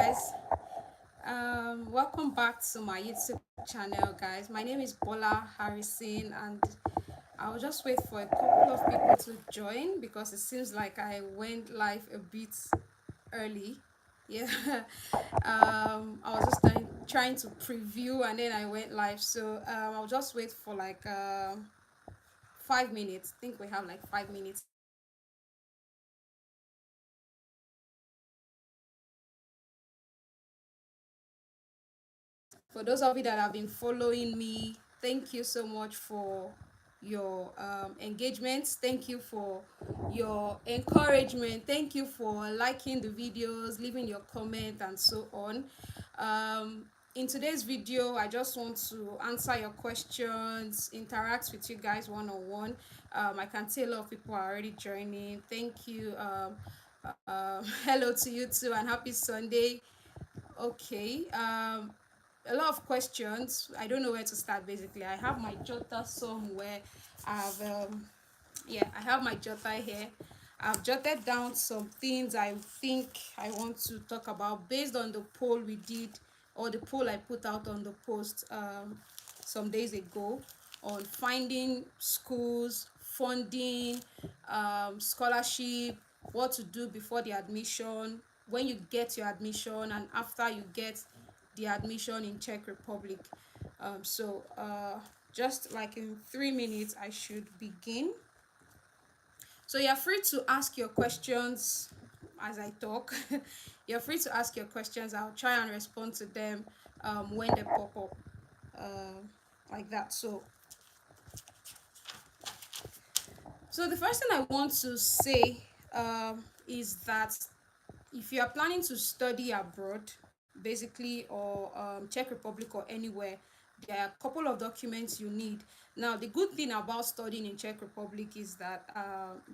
guys. Welcome back to my YouTube channel, guys. My name is Bola Harrison, and I'll just wait for a couple of people to join because it seems like I went live a bit early. Yeah. I was just trying to preview and then I went live. So I'll just wait for like 5 minutes. I think we have like 5 minutes. For those of you that have been following me, thank you so much for your engagements. Thank you for your encouragement. Thank you for liking the videos, leaving your comment, and so on. In today's video, I just want to answer your questions, interact with you guys one-on-one. I can see a lot of people are already joining. Thank you. Hello to you too, and happy Sunday. Okay. A lot of questions. I don't know where to start. Basically, I have my jotter somewhere. I've I have my jotter here. I've jotted down some things I think I want to talk about based on the poll we did, or the poll I put out on the post some days ago on finding schools, funding, scholarship, what to do before the admission, when you get your admission, and after you get the admission in Czech Republic. Just like in 3 minutes, I should begin. So you're free to ask your questions as I talk. You're free to ask your questions. I'll try and respond to them when they pop up, uh, like that. So the first thing I want to say is that if you are planning to study abroad, basically, or Czech Republic or anywhere, there are a couple of documents you need. Now, the good thing about studying in Czech Republic is that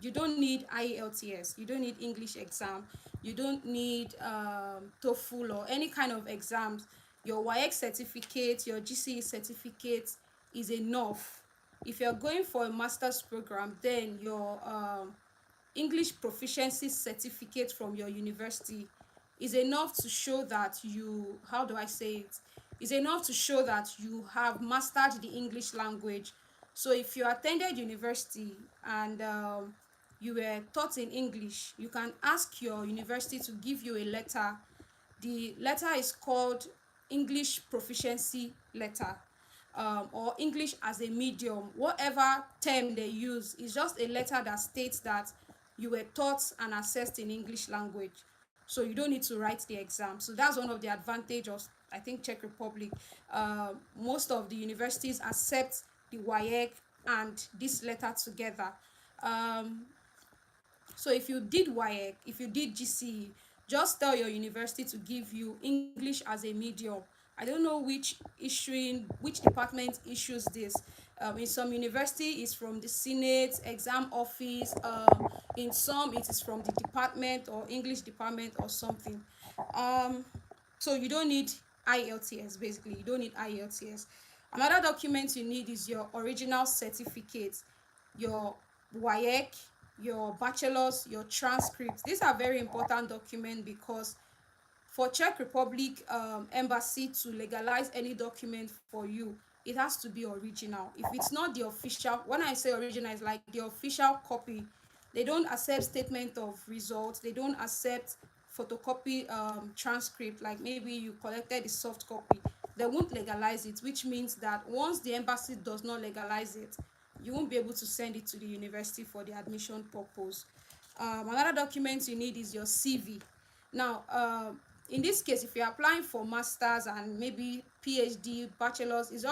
you don't need IELTS, you don't need English exam, you don't need TOEFL or any kind of exams. Your WAEC certificate, your GCE certificate is enough. If you're going for a master's program, then your English proficiency certificate from your university is enough to show that you, how do I say it? Is enough to show that you have mastered the English language. So if you attended university and you were taught in English, you can ask your university to give you a letter. The letter is called English proficiency letter, or English as a medium, whatever term they use. Is just a letter that states that you were taught and assessed in English language, so you don't need to write the exam. So that's one of the advantage of, I think, Czech Republic. Most of the universities accept the WAEC and this letter together. um, so if you did WAEC, if you did GCE, just tell your university to give you English as a medium. I don't know which department issues this. In some university, it's from the Senate exam office. In some, it is from the department or English department or something. Um, so you don't need IELTS. Basically, you don't need IELTS. Another document you need is your original certificate, your WAEC, your bachelor's, your transcripts. These are very important documents because for Czech Republic embassy to legalize any document for you, it has to be original. If it's not the official, when I say original, it's like the official copy. They don't accept statement of results. They don't accept photocopy transcript, like maybe you collected the soft copy. They won't legalize it, which means that once the embassy does not legalize it, you won't be able to send it to the university for the admission purpose. Another document you need is your CV. Now, in this case, if you're applying for masters and maybe PhD, bachelor's, is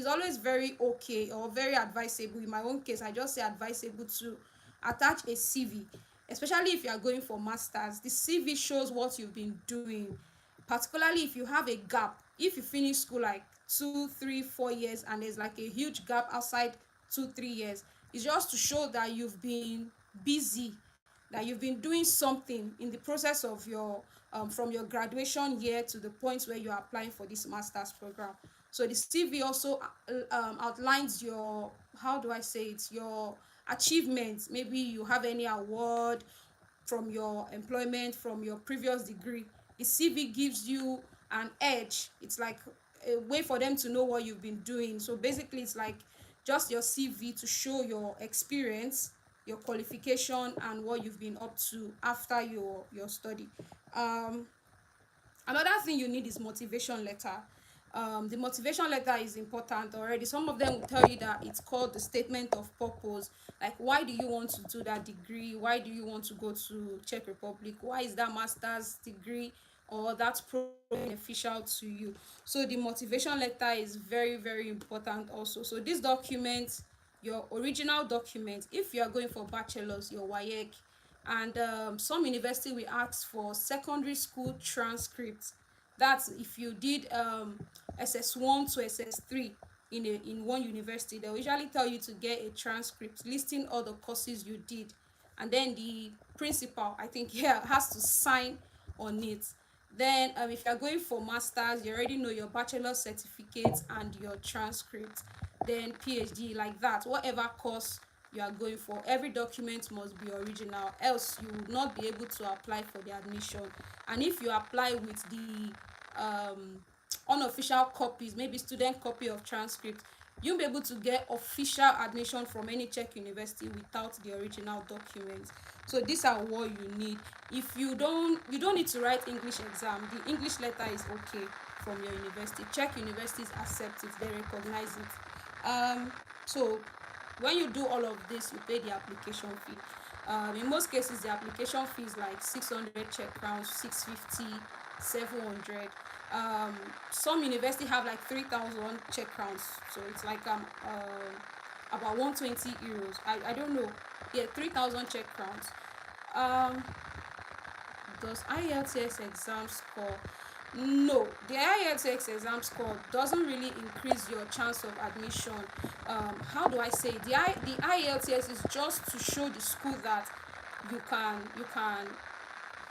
always very okay or very advisable. In my own case, I just say advisable to attach a CV, especially if you are going for masters. The CV shows what you've been doing, particularly if you have a gap. If you finish school like 2 3 4 years and there's like a huge gap outside 2 3 years, it's just to show that you've been busy, that you've been doing something in the process of your from your graduation year to the point where you are applying for this master's program. So the CV also outlines your, how do I say it, your achievements. Maybe you have any award from your employment, from your previous degree. A CV gives you an edge. It's like a way for them to know what you've been doing. So basically, it's like just your CV to show your experience, your qualification, and what you've been up to after your study. um Another thing you need is motivation letter. The motivation letter is important already. Some of them will tell you that it's called the statement of purpose. Like, why do you want to do that degree? Why do you want to go to Czech Republic? Why is that master's degree or that program beneficial to you? So the motivation letter is very, very important also. So this document, your original document, if you are going for bachelor's, your WAEC, and some university will ask for secondary school transcripts. That's if you did SS1 to SS3 in one university, they'll usually tell you to get a transcript listing all the courses you did, and then the principal, I think, yeah, has to sign on it. Then if you're going for masters, you already know your bachelor certificate and your transcript. Then PhD, like that, whatever course you are going for, every document must be original, else you will not be able to apply for the admission. And if you apply with the unofficial copies, maybe student copy of transcript, you'll be able to get official admission from any Czech university without the original documents. So these are what you need. If you don't need to write English exam. The English letter is okay from your university. Czech universities accept it, they recognize it. So when you do all of this, you pay the application fee. In most cases, the application fee is like 600 Czech crowns, 650, 700. Some university have like 3,000 Czech crowns, so it's like about 120 euros. I don't know. Yeah, 3,000 Czech crowns. Um, does IELTS exam score? No, the IELTS exam score doesn't really increase your chance of admission. How do I say it? The IELTS is just to show the school that you can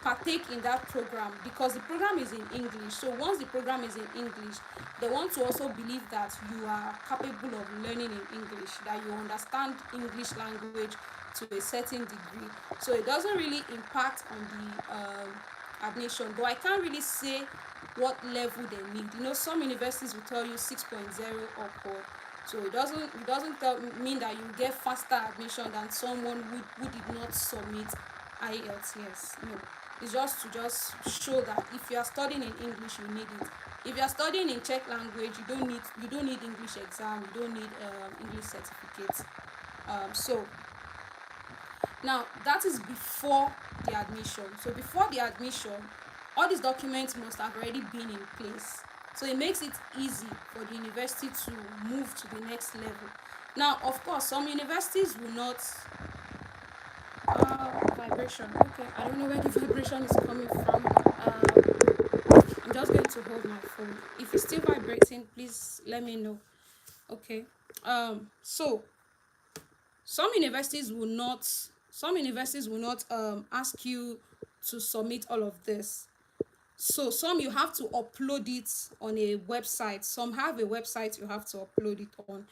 partake in that program, because the program is in English. So once the program is in English, they want to also believe that you are capable of learning in English, that you understand English language to a certain degree. So it doesn't really impact on the admission, but I can't really say what level they need. Some universities will tell you 6.0 upward. So it doesn't mean that you get faster admission than someone who did not submit IELTS. No, it's just show that if you are studying in English, you need it. If you are studying in Czech language, you don't need English exam. You don't need English certificate. So now that is before the admission. So before the admission, all these documents must have already been in place. So it makes it easy for the university to move to the next level. Now, of course, some universities will not. Vibration. Okay, I don't know where the vibration is coming from. I'm just going to hold my phone. If it's still vibrating, please let me know. Okay. So some universities will not ask you to submit all of this. So some you have to upload it on a website. Some have a website you have to upload it on.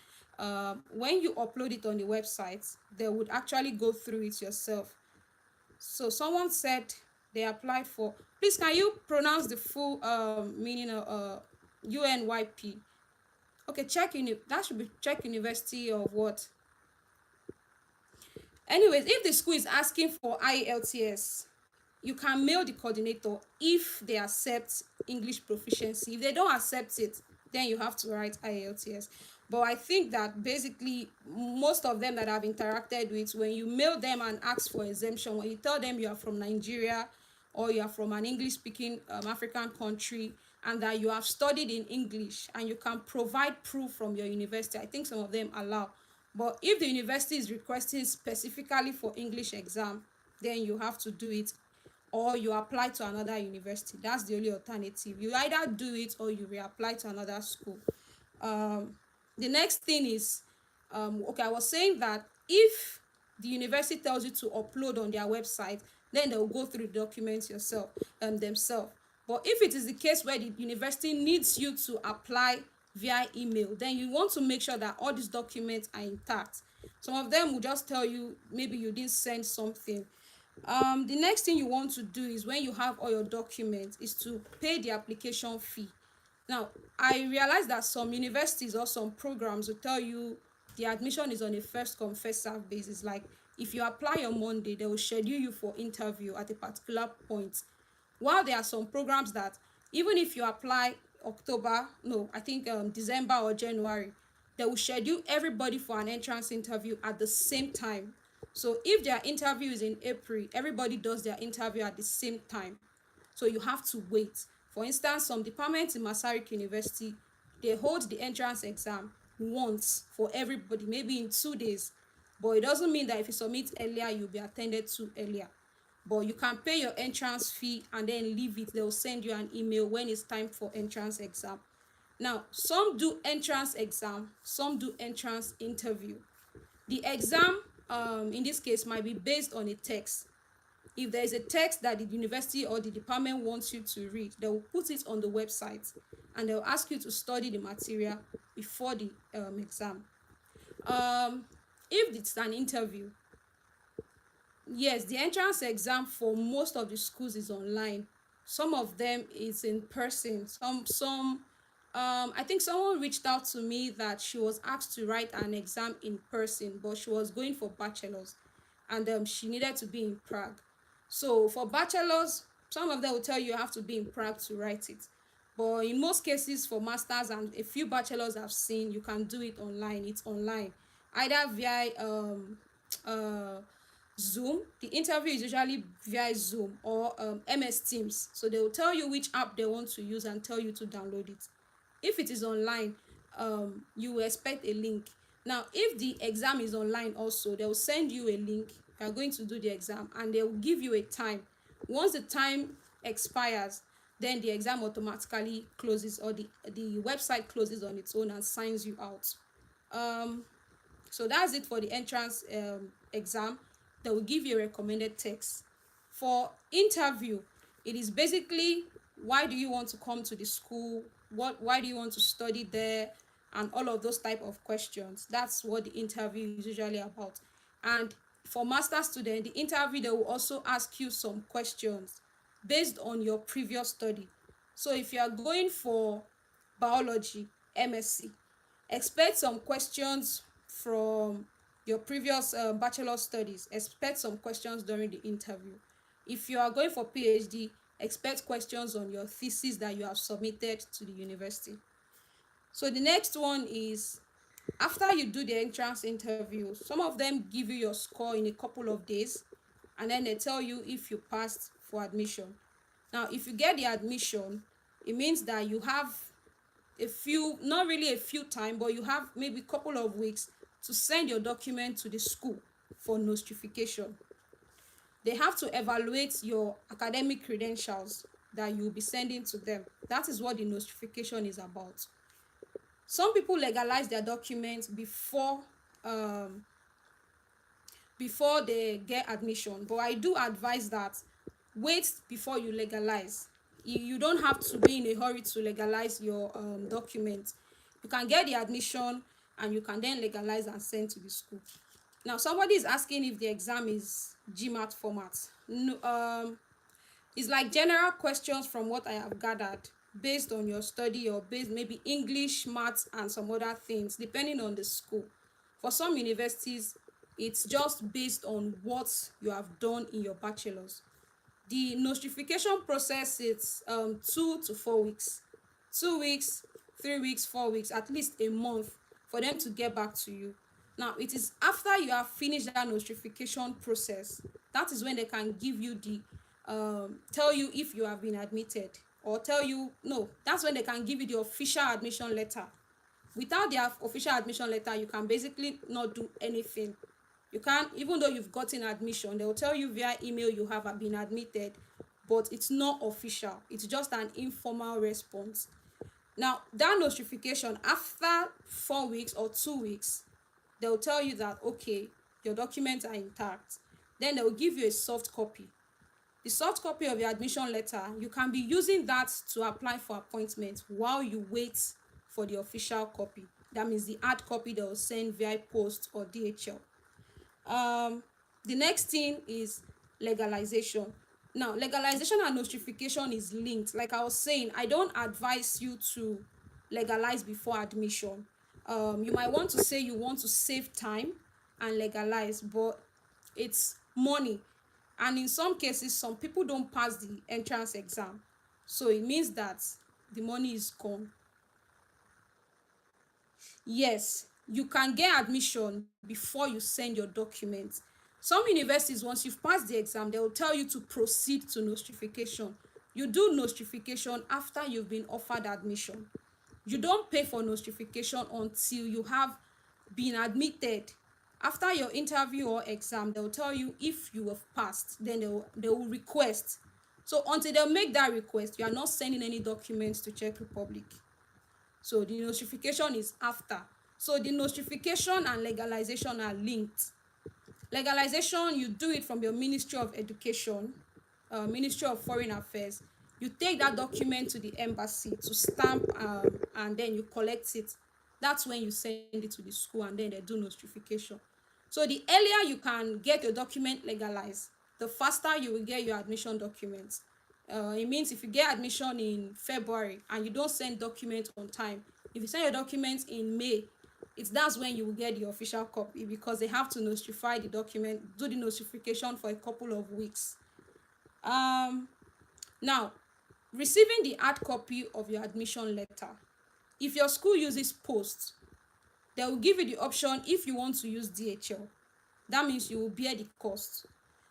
When you upload it on the website, they would actually go through it yourself. So someone said they applied for. Please, can you pronounce the full meaning of UNYP? Okay, that should be Czech University of what? Anyways, if the school is asking for IELTS, you can mail the coordinator if they accept English proficiency. If they don't accept it, then you have to write IELTS. But I think that basically most of them that I've interacted with, when you mail them and ask for exemption, when you tell them you are from Nigeria or you are from an English speaking African country, and that you have studied in English and you can provide proof from your university, I think some of them allow. But if the university is requesting specifically for English exam, then you have to do it, or you apply to another university. That's the only alternative. You either do it or you reapply to another school. The next thing is, okay, I was saying that if the university tells you to upload on their website, then they will go through the documents themselves. But if it is the case where the university needs you to apply via email, then you want to make sure that all these documents are intact. Some of them will just tell you maybe you didn't send something. The next thing you want to do is, when you have all your documents, is to pay the application fee. Now, I realize that some universities or some programs will tell you the admission is on a first come first serve basis. Like, if you apply on Monday, they will schedule you for interview at a particular point. While there are some programs that, even if you apply October, no, I think December or January, they will schedule everybody for an entrance interview at the same time. So if their interview is in April, everybody does their interview at the same time. So you have to wait. For instance, some departments in Masaryk University, they hold the entrance exam once for everybody, maybe in 2 days. But it doesn't mean that if you submit earlier, you'll be attended to earlier. But you can pay your entrance fee and then leave it. They'll send you an email when it's time for entrance exam. Now, some do entrance exam, some do entrance interview. The exam, in this case, might be based on a text. If there is a text that the university or the department wants you to read, they will put it on the website, and they'll ask you to study the material before the exam. If it's an interview, yes, the entrance exam for most of the schools is online. Some of them is in person. Some I think someone reached out to me that she was asked to write an exam in person, but she was going for bachelor's, and she needed to be in Prague. So for bachelor's, some of them will tell you have to be in Prague to write it. But in most cases, for masters and a few bachelors I've seen, you can do it online. It's online, either via uh, Zoom. The interview is usually via Zoom or MS Teams. So they will tell you which app they want to use and tell you to download it. If it is online, you will expect a link. Now, if the exam is online also, they will send you a link. You are going to do the exam, and they will give you a time. Once the time expires, then the exam automatically closes, or the website closes on its own and signs you out. So that's it for the entrance exam. They will give you a recommended text. For interview, it is basically, why do you want to come to the school, why do you want to study there, and all of those type of questions. That's what the interview is usually about. And for master student, the interview, they will also ask you some questions based on your previous study. So if you are going for biology MSc, expect some questions from your previous bachelor studies. Expect some questions during the interview. If you are going for PhD, expect questions on your thesis that you have submitted to the university. So the next one is, after you do the entrance interview, some of them give you your score in a couple of days, and then they tell you if you passed for admission. Now, if you get the admission, it means that you have a few, not really a few time, but you have maybe a couple of weeks to send your document to the school for notification. They have to evaluate your academic credentials that you'll be sending to them. That is what the notification is about. Some people legalize their documents before they get admission, but I do advise that wait before you legalize. You don't have to be in a hurry to legalize your document. You can get the admission, and you can then legalize and send to the school. Now, somebody is asking if the exam is GMAT format. No, it's like general questions from what I have gathered, based on your study, or based maybe English, maths, and some other things, depending on the school. For some universities, it's just based on what you have done in your bachelor's. The notification process is 2 to 4 weeks. 2 weeks, 3 weeks, 4 weeks, at least a month for them to get back to you. Now, it is after you have finished that notification process, that is when they can give you the tell you if you have been admitted, or tell you no. That's when they can give you the official admission letter. Without their official admission letter, you can basically not do anything. You can't, even though you've gotten admission, they will tell you via email you have been admitted, but it's not official. It's just an informal response. Now, that notification, after 4 weeks or 2 weeks, they'll tell you that, okay, your documents are intact. Then they'll give you a soft copy. The soft copy of your admission letter, you can be using that to apply for appointment while you wait for the official copy. That means the hard copy they will send via post or DHL. The next thing is, legalization. Now, legalization and notification is linked. Like I was saying, I don't advise you to legalize before admission. You might want to say you want to save time and legalize, but it's money. And in some cases, some people don't pass the entrance exam. So it means that the money is gone. Yes, you can get admission before you send your documents. Some universities, once you've passed the exam, they will tell you to proceed to notification. You do notification after you've been offered admission. You don't pay for notification until you have been admitted. After your interview or exam, they'll tell you if you have passed, then they will request. So until they make that request, you are not sending any documents to Czech Republic. So the notification is after. So the notification and legalization are linked. Legalization, you do it from your Ministry of Education, Ministry of Foreign Affairs. You take that document to the embassy to stamp, and then you collect it. That's when you send it to the school, and then they do notification. So the earlier you can get your document legalized, the faster you will get your admission documents. It means if you get admission in February and you don't send documents on time, if you send your documents in May, that's when you will get the official copy, because they have to notify the document, do the notification for a couple of weeks. Now, receiving the hard copy of your admission letter. If your school uses post, they will give you the option if you want to use DHL. That means you will bear the cost.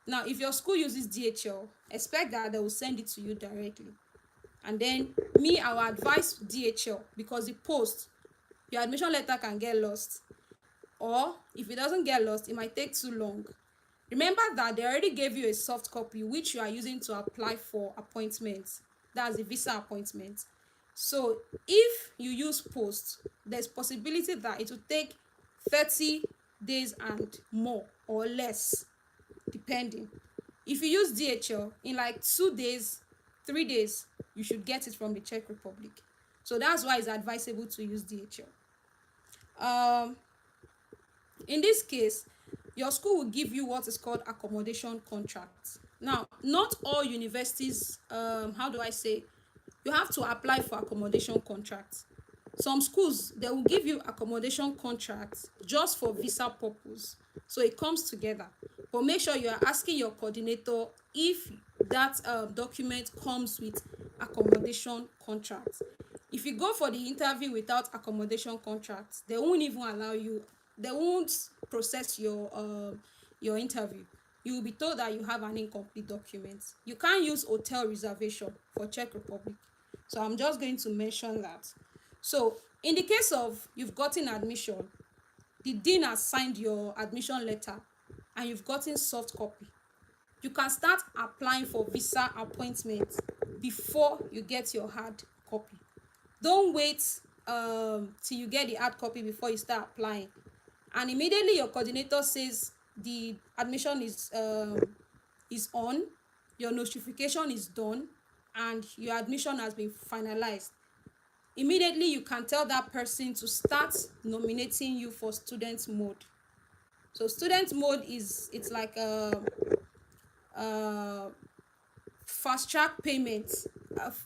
Now, if your school uses DHL, expect that they will send it to you directly. And then I will advise DHL, because the post, your admission letter can get lost, or if it doesn't get lost, it might take too long. Remember that they already gave you a soft copy which you are using to apply for appointments. That's a visa appointment. So if you use post, there's possibility that it will take 30 days and more or less, depending. If you use DHL, in like 2 days, 3 days, you should get it from the Czech Republic. So that's why it's advisable to use DHL. In this case, your school will give you what is called accommodation contract. Now, not all universities, how do I say, you have to apply for accommodation contracts. Some schools, they will give you accommodation contracts just for visa purpose. So it comes together. But make sure you are asking your coordinator if that document comes with accommodation contracts. If you go for the interview without accommodation contracts, they won't even allow you, they won't process your interview. You will be told that you have an incomplete document. You can't use hotel reservation for Czech Republic. So I'm just going to mention that. So in the case of you've gotten admission, the dean has signed your admission letter, and you've gotten soft copy, you can start applying for visa appointment before you get your hard copy. Don't wait till you get the hard copy before you start applying. And immediately your coordinator says the admission is on, your notification is done, and your admission has been finalized, immediately you can tell that person to start nominating you for student mode. So student mode it's like a fast track payment.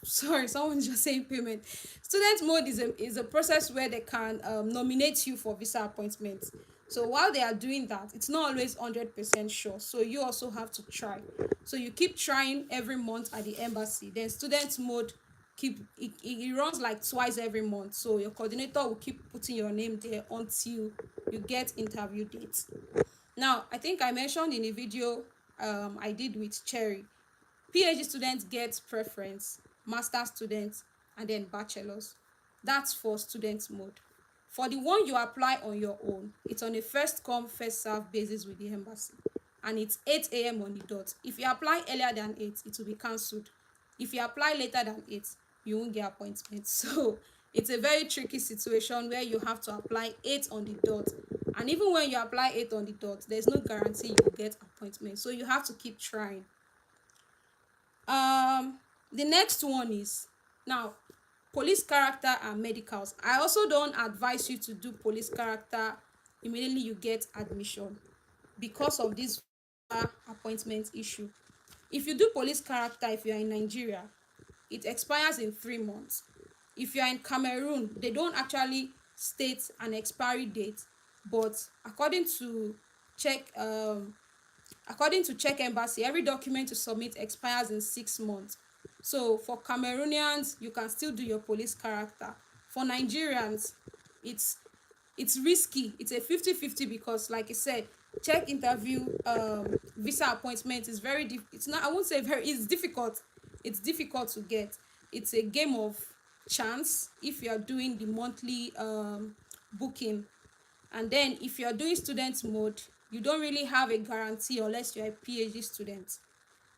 Sorry, someone just saying payment. Student mode is a process where they can nominate you for visa appointment. So while they are doing that, it's not always 100% sure, so you also have to try. So you keep trying every month at the embassy. Then student mode it runs like twice every month, so your coordinator will keep putting your name there until you get interview dates. Now, I think I mentioned in a video I did with Cherry, PhD students get preference, master students, and then bachelors. That's for student mode. For the one you apply on your own, it's on a first come first serve basis with the embassy, and it's 8 a.m. on the dot. If you apply earlier than 8, it will be cancelled. If you apply later than 8, you won't get appointment. So it's a very tricky situation where you have to apply 8 on the dot, and even when you apply 8 on the dot, there's no guarantee you will get appointment, so you have to keep trying. The next one is, now, police character and medicals. I also don't advise you to do police character immediately you get admission, because of this appointment issue. If you do police character, if you are in Nigeria, it expires in 3 months. If you are in Cameroon, they don't actually state an expiry date, but Czech um, according to Czech embassy, every document you submit expires in 6 months. So for Cameroonians, you can still do your police character. For Nigerians, it's it's risky. It's a 50-50 because, like I said, Czech interview visa appointment is it's not, I won't say very, it's difficult. It's difficult to get. It's a game of chance if you are doing the monthly booking. And then if you are doing student mode, you don't really have a guarantee unless you're a PhD student.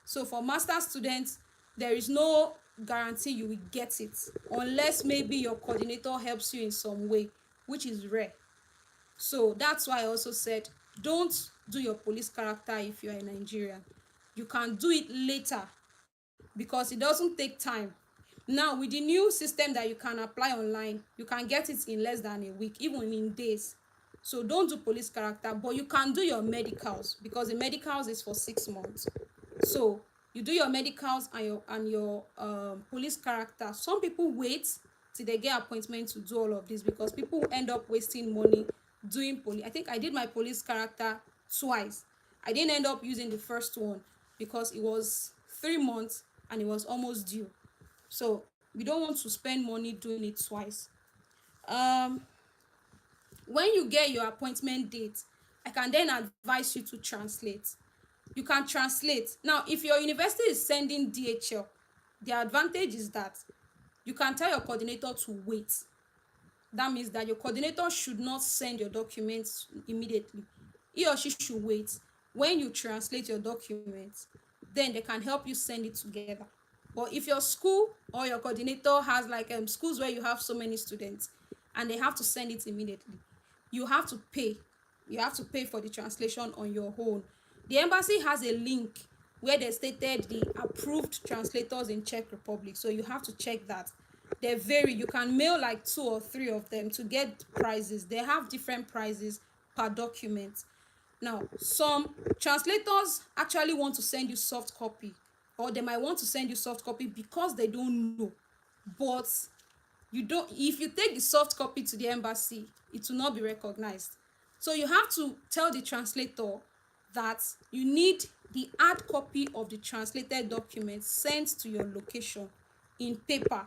So for master students, there is no guarantee you will get it unless maybe your coordinator helps you in some way, which is rare. So that's why I also said, don't do your police character if you are in Nigeria. You can do it later because it doesn't take time. Now with the new system that you can apply online, you can get it in less than a week, even in days. So don't do police character, but you can do your medicals because the medicals is for 6 months. So you do your medicals and your police character. Some people wait till they get appointment to do all of this because people end up wasting money doing police. I think I did my police character twice. I didn't end up using the first one because it was 3 months and it was almost due. So we don't want to spend money doing it twice. um when you get your appointment date, I can then advise you to translate. You can translate. Now if your university is sending DHL, the advantage is that you can tell your coordinator to wait. That means that your coordinator should not send your documents immediately. He or she should wait. When you translate your documents, then they can help you send it together. But if your school or your coordinator has like schools where you have so many students and they have to send it immediately, you have to pay. You have to pay for the translation on your own. The embassy has a link where they stated the approved translators in Czech Republic, so you have to check that. They vary. You can mail like 2 or 3 of them to get prices. They have different prices per document. Now some translators actually want to send you soft copy, or they might want to send you soft copy because they don't know. But you don't, if you take the soft copy to the embassy, it will not be recognized. So you have to tell the translator that you need the hard copy of the translated document sent to your location in paper,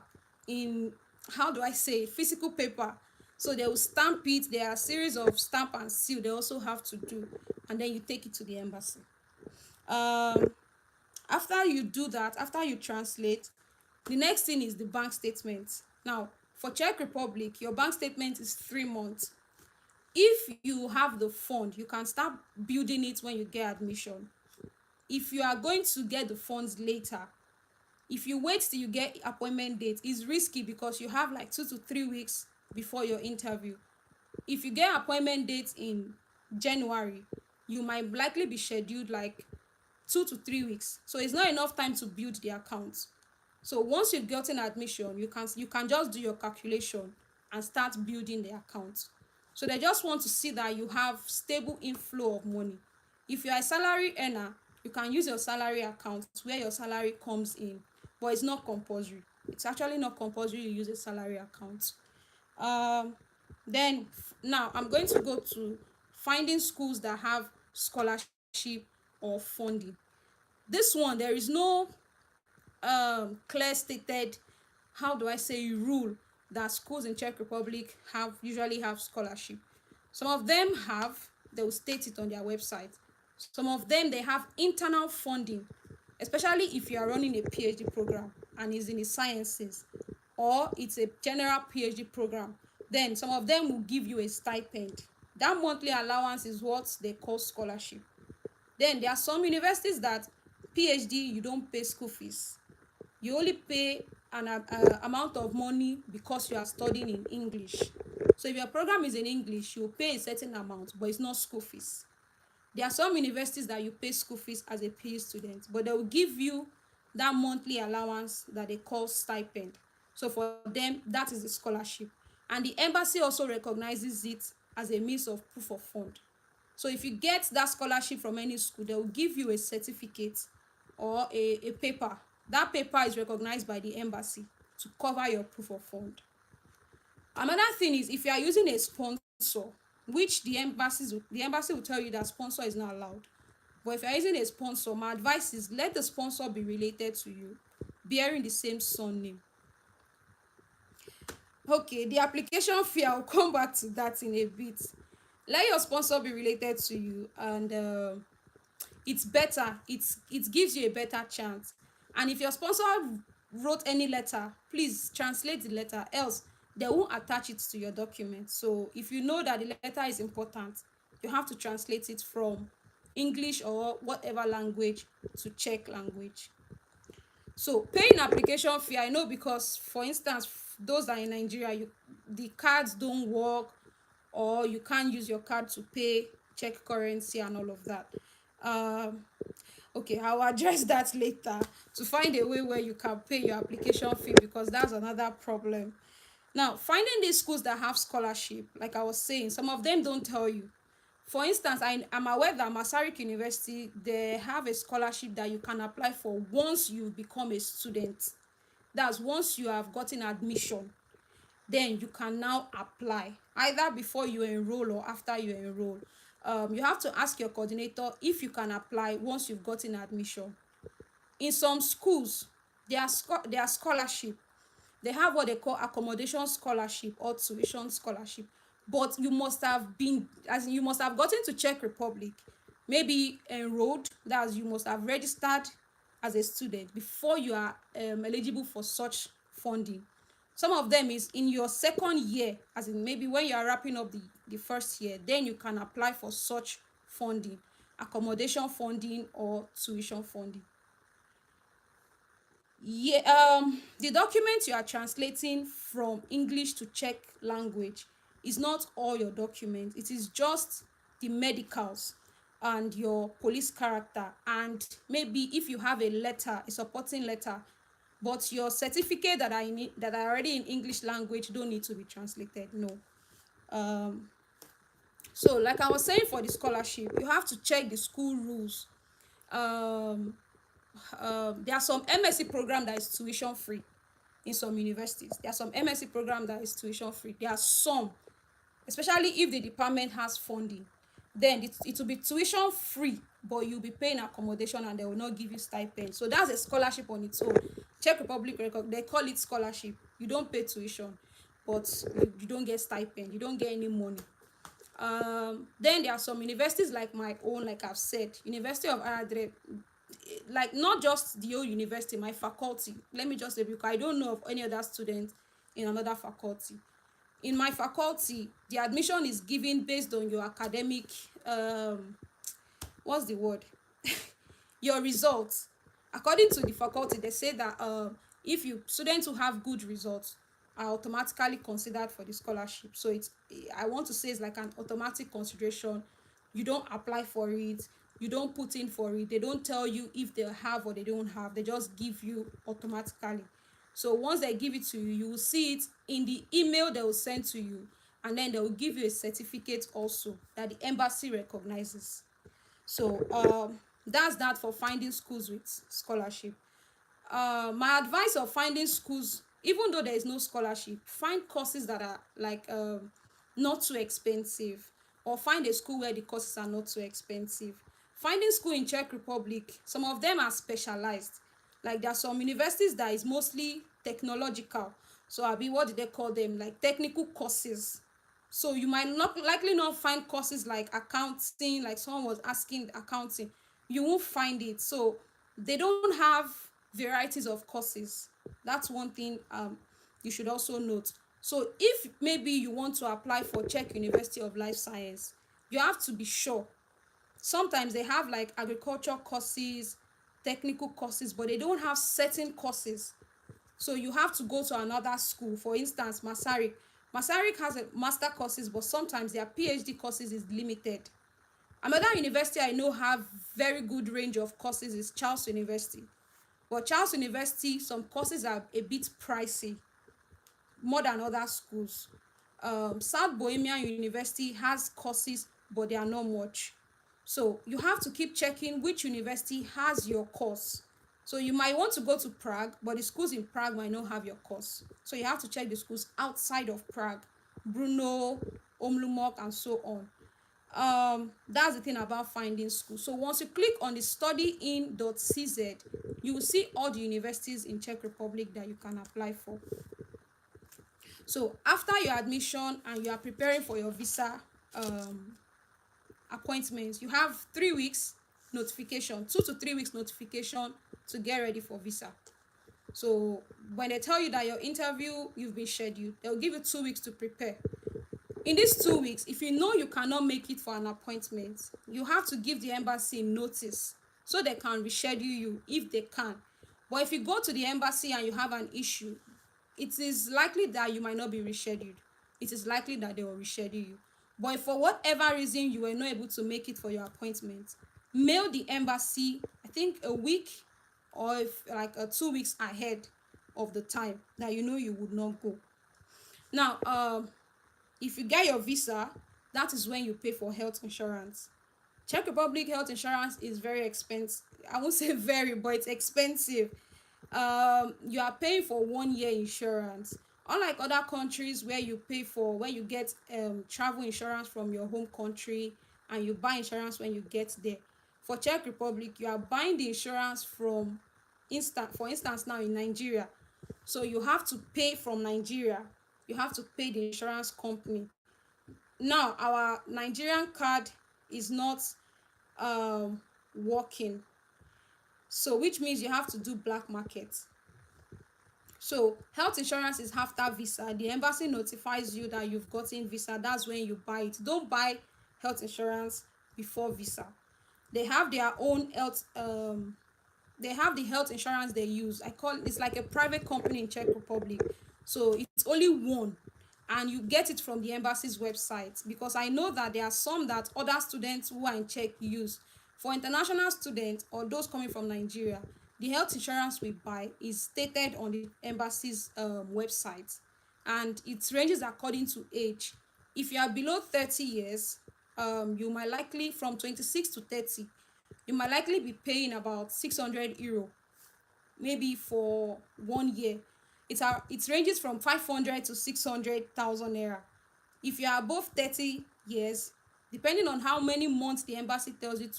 in, how do I say, physical paper. So they will stamp it. There are a series of stamp and seal they also have to do, and then you take it to the embassy. um After you do that, after you translate, the next thing is the bank statement. Now for Czech Republic, your bank statement is 3 months. If you have the fund, you can start building it when you get admission. If you are going to get the funds later, if you wait till you get appointment date, it's risky because you have like 2 to 3 weeks before your interview. If you get appointment date in January, you might likely be scheduled like 2 to 3 weeks, so it's not enough time to build the account. So once you've gotten admission, you can just do your calculation and start building the account. So they just want to see that you have stable inflow of money. If you're a salary earner, you can use your salary account where your salary comes in, but it's not compulsory. It's actually not compulsory you use a salary account. Then now I'm going to go to finding schools that have scholarship or funding. This one, there is no clear stated, how do I say, rule that schools in Czech Republic usually have scholarship. Some of them have, they will state it on their website. Some of them, they have internal funding, especially if you are running a PhD program and it's in the sciences, or it's a general PhD program. Then some of them will give you a stipend. That monthly allowance is what they call scholarship. Then there are some universities that PhD, you don't pay school fees. You only pay an amount of money because you are studying in English. So if your program is in English, you pay a certain amount, but it's not school fees. There are some universities that you pay school fees as a PhD student, but they will give you that monthly allowance that they call stipend. So for them, that is the scholarship. And the embassy also recognizes it as a means of proof of fund. So if you get that scholarship from any school, they will give you a certificate or a paper. That paper is recognized by the embassy to cover your proof of fund. Another thing is, if you are using a sponsor, which the embassy will tell you that sponsor is not allowed. But if you are using a sponsor, my advice is let the sponsor be related to you, bearing the same surname. Okay, the application fee, I'll come back to that in a bit. Let your sponsor be related to you, and it's better. It gives you a better chance. And if your sponsor wrote any letter, please translate the letter, else they won't attach it to your document. So if you know that the letter is important, you have to translate it from English or whatever language to Czech language. So paying application fee, I know, because for instance, those that are in Nigeria, the cards don't work, or you can't use your card to pay Czech currency and all of that. um okay, I'll address that later, to find a way where you can pay your application fee, because that's another problem. Now, finding these schools that have scholarship, like I was saying, some of them don't tell you. For instance, I'm aware that Masaryk University, they have a scholarship that you can apply for once you become a student. That's once you have gotten admission, then you can now apply, either before you enroll or after you enroll. You have to ask your coordinator if you can apply once you've gotten admission. In some schools, their scholarship, they have what they call accommodation scholarship or tuition scholarship. But you must have been, as in, you must have gotten to Czech Republic, maybe enrolled, that's, you must have registered as a student before you are eligible for such funding. Some of them is in your second year, as in maybe when you are wrapping up the first year, then you can apply for such funding, accommodation funding or tuition funding. Yeah, the document you are translating from English to Czech language is not all your document. It is just the medicals and your police character, and maybe if you have a letter, a supporting letter. But your certificate that are already in English language don't need to be translated. No. um so like I was saying, for the scholarship, you have to check the school rules. um there are some MSc program that is tuition free in some universities. There are some MSc program that is tuition free. There are some, especially if the department has funding, then it will be tuition free, but you'll be paying accommodation and they will not give you stipend. So that's a scholarship on its own. Czech Republic record, they call it scholarship. You don't pay tuition, but you don't get stipend, you don't get any money. Then there are some universities like my own, like I've said, University of Aradre, like not just the whole university, my faculty, let me just say, because I don't know of any other student in another faculty. In my faculty, the admission is given based on your academic, what's the word, your results. According to the faculty, they say that if you students who have good results are automatically considered for the scholarship. So it's, I want to say, it's like an automatic consideration. You don't apply for it, you don't put in for it, they don't tell you if they have or they don't have, they just give you automatically. So once they give it to you, you will see it in the email they will send to you, and then they will give you a certificate also that the embassy recognizes. So that's that for finding schools with scholarship. My advice of finding schools, even though there is no scholarship, find courses that are like not too expensive, or find a school where the courses are not too expensive. Finding school in Czech Republic, some of them are specialized. Like there are some universities that is mostly technological. So I be, what did they call them, like technical courses. So you might not likely not find courses like accounting, like someone was asking accounting, you won't find it. So they don't have varieties of courses. That's one thing you should also note. So if maybe you want to apply for Czech University of Life Science, you have to be sure. Sometimes they have like agriculture courses, technical courses, but they don't have certain courses. So you have to go to another school. For instance, Masaryk has a master courses, but sometimes their PhD courses is limited. Another university I know have very good range of courses is Charles University. But Charles University, some courses are a bit pricey, more than other schools. South Bohemian University has courses, but they are not much. So you have to keep checking which university has your course. So you might want to go to Prague, but the schools in Prague might not have your course. So you have to check the schools outside of Prague, Brno, Omlumok, and so on. That's the thing about finding school. So once you click on the Studyin.cz, you will see all the universities in Czech Republic that you can apply for. So after your admission and you are preparing for your visa appointments, you have 3 weeks notification, 2 to 3 weeks notification to get ready for visa. So when they tell you that your interview you've been scheduled, they'll give you 2 weeks to prepare. In these 2 weeks, if you know you cannot make it for an appointment, you have to give the embassy notice so they can reschedule you if they can. But if you go to the embassy and you have an issue, it is likely that you might not be rescheduled. It is likely that they will reschedule you. But if for whatever reason you were not able to make it for your appointment, mail the embassy, I think a week or if, like 2 weeks ahead of the time that you know you would not go. Now, if you get your visa, that is when you pay for health insurance. Czech Republic health insurance is very expensive. I won't say very, but it's expensive. You are paying for 1 year insurance. Unlike other countries where you pay for when you get travel insurance from your home country and you buy insurance when you get there. For Czech Republic, you are buying the insurance from for instance now in Nigeria. So you have to pay from Nigeria. You have to pay the insurance company. Now our Nigerian card is not working, so which means you have to do black market. So health insurance is after visa. The embassy notifies you that you've gotten visa. That's when you buy it. Don't buy health insurance before visa. They have their own health they have the health insurance they use. It's like a private company in Czech Republic. So it's only one, and you get it from the embassy's website, because I know that there are some that other students who are in Czech use. For international students or those coming from Nigeria, the health insurance we buy is stated on the embassy's website, and it ranges according to age. If you are below 30 years, you might likely, from 26 to 30, you might likely be paying about 600 euro, maybe for 1 year. It ranges from 500 to 600,000 naira. If you are above 30 years, depending on how many months the embassy tells you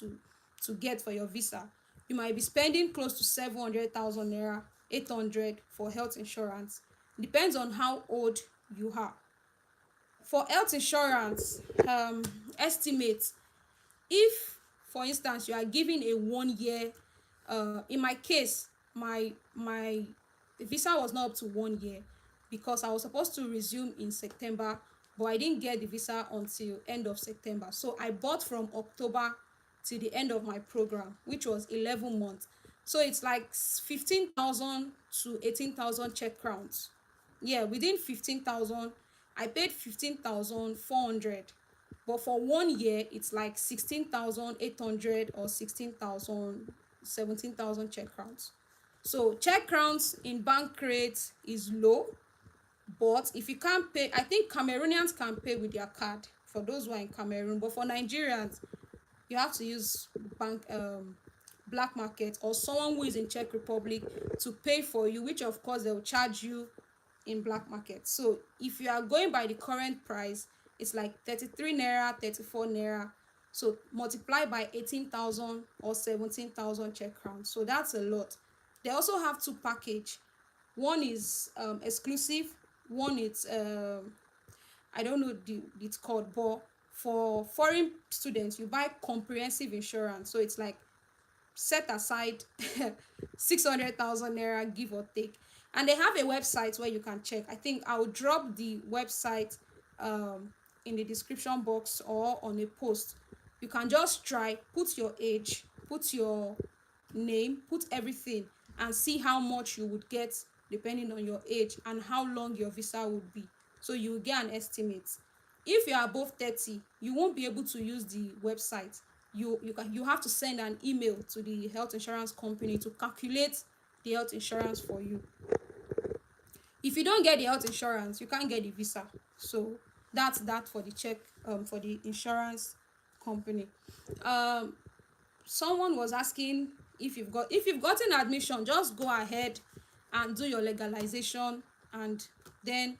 to get for your visa, you might be spending close to 700,000 naira, 800 for health insurance. Depends on how old you are. For health insurance, estimate, if for instance you are given a 1 year, in my case, my visa was not up to 1 year because I was supposed to resume in September, but I didn't get the visa until end of September. So I bought from October to the end of my program, which was 11 months. So it's like 15,000 to 18,000 Czech crowns. Yeah, within 15,000, I paid 15,400. But for 1 year, it's like 16,800 or 16,000, 17,000 Czech crowns. So Czech crowns in bank rate is low, but if you can't pay, I think Cameroonians can pay with their card for those who are in Cameroon, but for Nigerians, you have to use black market or someone who is in Czech Republic to pay for you, which of course they will charge you in black market. So if you are going by the current price, it's like 33 naira, 34 naira. So multiply by 18,000 or 17,000 Czech crowns. So that's a lot. They also have two package. One is exclusive. One is I don't know it's called, but for foreign students you buy comprehensive insurance. So it's like set aside 600,000 naira, give or take. And they have a website where you can check. I think I'll drop the website in the description box or on a post. You can just try, put your age, put your name, put everything, and see how much you would get depending on your age and how long your visa would be. So you will get an estimate. If you are above 30, you won't be able to use the website. You have to send an email to the health insurance company to calculate the health insurance for you. If you don't get the health insurance, you can't get the visa. So that's that for the check for the insurance company. Um, Someone was asking if you've gotten admission, just go ahead and do your legalization, and then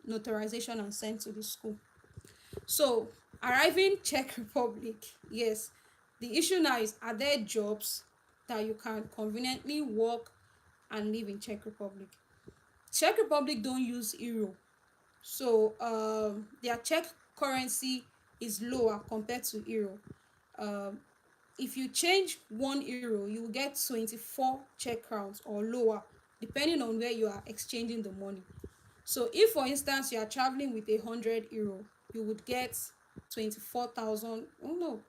notarization and send to the school. So arriving Czech Republic, yes, the issue now is, are there jobs that you can conveniently work and live in Czech Republic? Czech Republic don't use euro, so their Czech currency is lower compared to euro. um, if you change 1 euro, you will get 24 Czech crowns or lower, depending on where you are exchanging the money. So if, for instance, you are traveling with 100 euro, you would get 24,000. Oh no,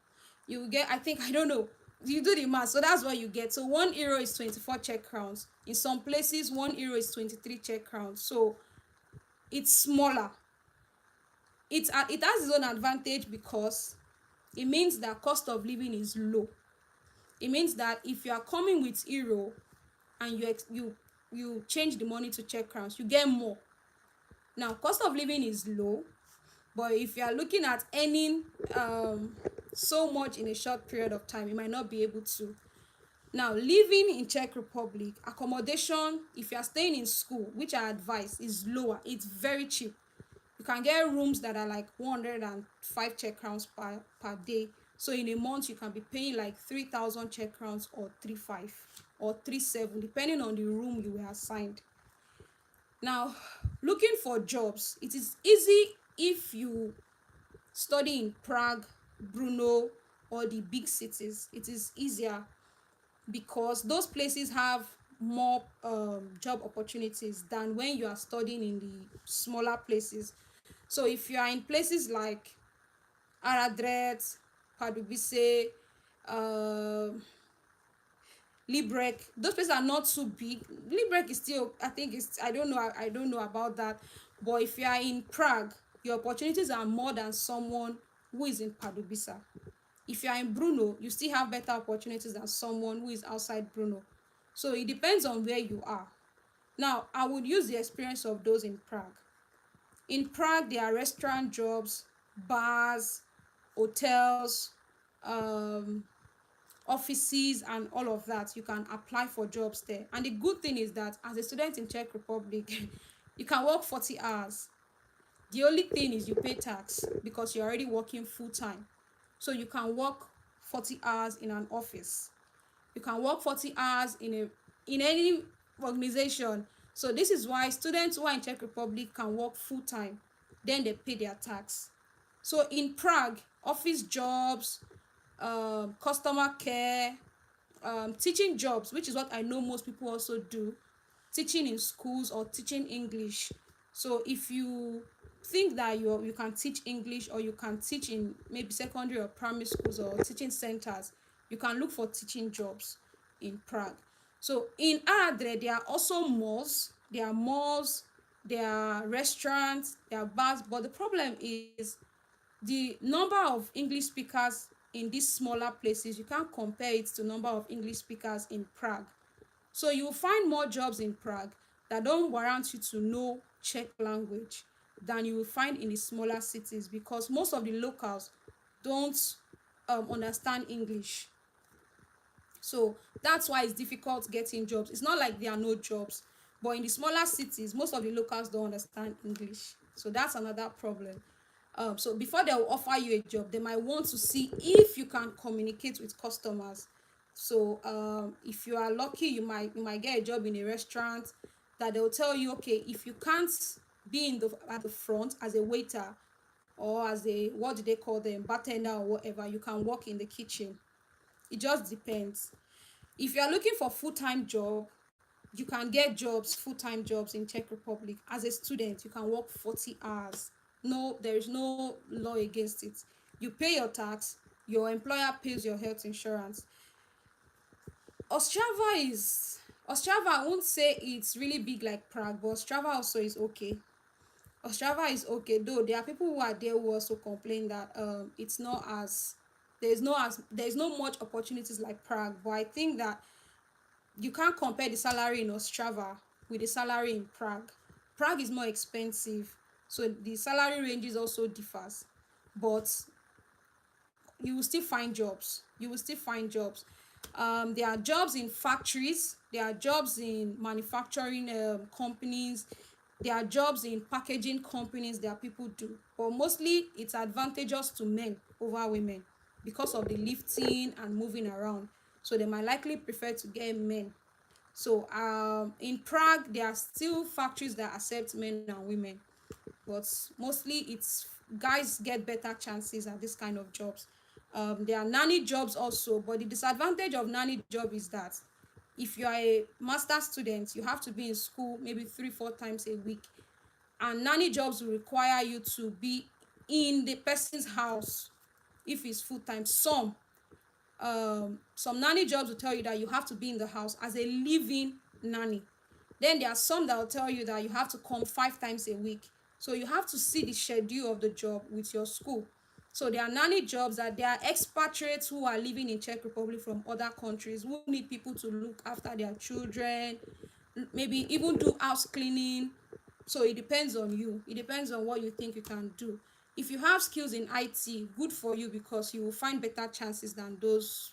you will get, I think, I don't know, you do the math, so that's what you get. So 1 euro is 24 Czech crowns. In some places 1 euro is 23 Czech crowns. So it's smaller. It has its own advantage because it means that cost of living is low. It means that if you are coming with euro and you change the money to Czech crowns, you get more. Now cost of living is low, but if you are looking at earning so much in a short period of time, you might not be able to. Now, living in Czech Republic, accommodation, if you are staying in school, which I advise, is lower. It's very cheap. You can get rooms that are like 105 Czech crowns per day. So in a month, you can be paying like 3,000 Czech crowns or 3,500 or 3,700, depending on the room you were assigned. Now, looking for jobs, it is easy if you study in Prague, Brno, or the big cities. It is easier because those places have more job opportunities than when you are studying in the smaller places. So if you are in places like Aradret, Pardubice, uh, Librek, those places are not too big. Librek is still, I think it's, I don't know about that. But if you are in Prague, your opportunities are more than someone who is in Pardubice. If you are in Brno, you still have better opportunities than someone who is outside Brno. So it depends on where you are. Now, I would use the experience of those in Prague. In Prague, there are restaurant jobs, bars, hotels, um, offices, and all of that. You can apply for jobs there. And the good thing is that as a student in Czech Republic, you can work 40 hours. The only thing is you pay tax because you're already working full time. So you can work 40 hours in an office. You can work 40 hours in any organization. So this is why students who are in Czech Republic can work full time. Then they pay their tax. So in Prague, office jobs, customer care, teaching jobs, which is what I know most people also do, teaching in schools or teaching English. So if you think that you can teach English, or you can teach in maybe secondary or primary schools or teaching centers, you can look for teaching jobs in Prague. So in Adre, there are also malls. There are restaurants, there are bars, but the problem is the number of English speakers in these smaller places. You can't compare it to number of English speakers in Prague. So you will find more jobs in Prague that don't warrant you to know Czech language than you will find in the smaller cities, because most of the locals don't understand English. So that's why it's difficult getting jobs. It's not like there are no jobs, but in the smaller cities, most of the locals don't understand English. So that's another problem. So before they will offer you a job, they might want to see if you can communicate with customers. So if you are lucky, you might get a job in a restaurant that they'll tell you, okay, if you can't be at the front as a waiter, or as a, what do they call them, bartender or whatever, you can work in the kitchen. It just depends. If you are looking for full-time job, you can get jobs, full-time jobs in Czech Republic. As a student, you can work 40 hours. No, there is no law against it. You pay your tax, your employer pays your health insurance. Ostrava, I won't say it's really big like Prague, but Ostrava also is okay. Ostrava is okay, though there are people who are there who also complain that it's not as there's no much opportunities like Prague. But I think that you can't compare the salary in Ostrava with the salary in Prague. Prague is more expensive, so the salary ranges also differs. But you will still find jobs. You will still find jobs. There are jobs in factories, there are jobs in manufacturing companies, there are jobs in packaging companies that people do, but mostly it's advantageous to men over women because of the lifting and moving around, so they might likely prefer to get men. So in Prague there are still factories that accept men and women, but mostly it's guys get better chances at this kind of jobs. There are nanny jobs also, but the disadvantage of nanny job is that if you are a master student, you have to be in school maybe 3-4 times a week, and nanny jobs will require you to be in the person's house if it's full time. Some nanny jobs will tell you that you have to be in the house as a living nanny. Then there are some that will tell you that you have to come 5 times a week. So you have to see the schedule of the job with your school. So there are nanny jobs that there are expatriates who are living in Czech Republic from other countries who need people to look after their children, maybe even do house cleaning. So it depends on you. It depends on what you think you can do. If you have skills in IT, good for you, because you will find better chances than those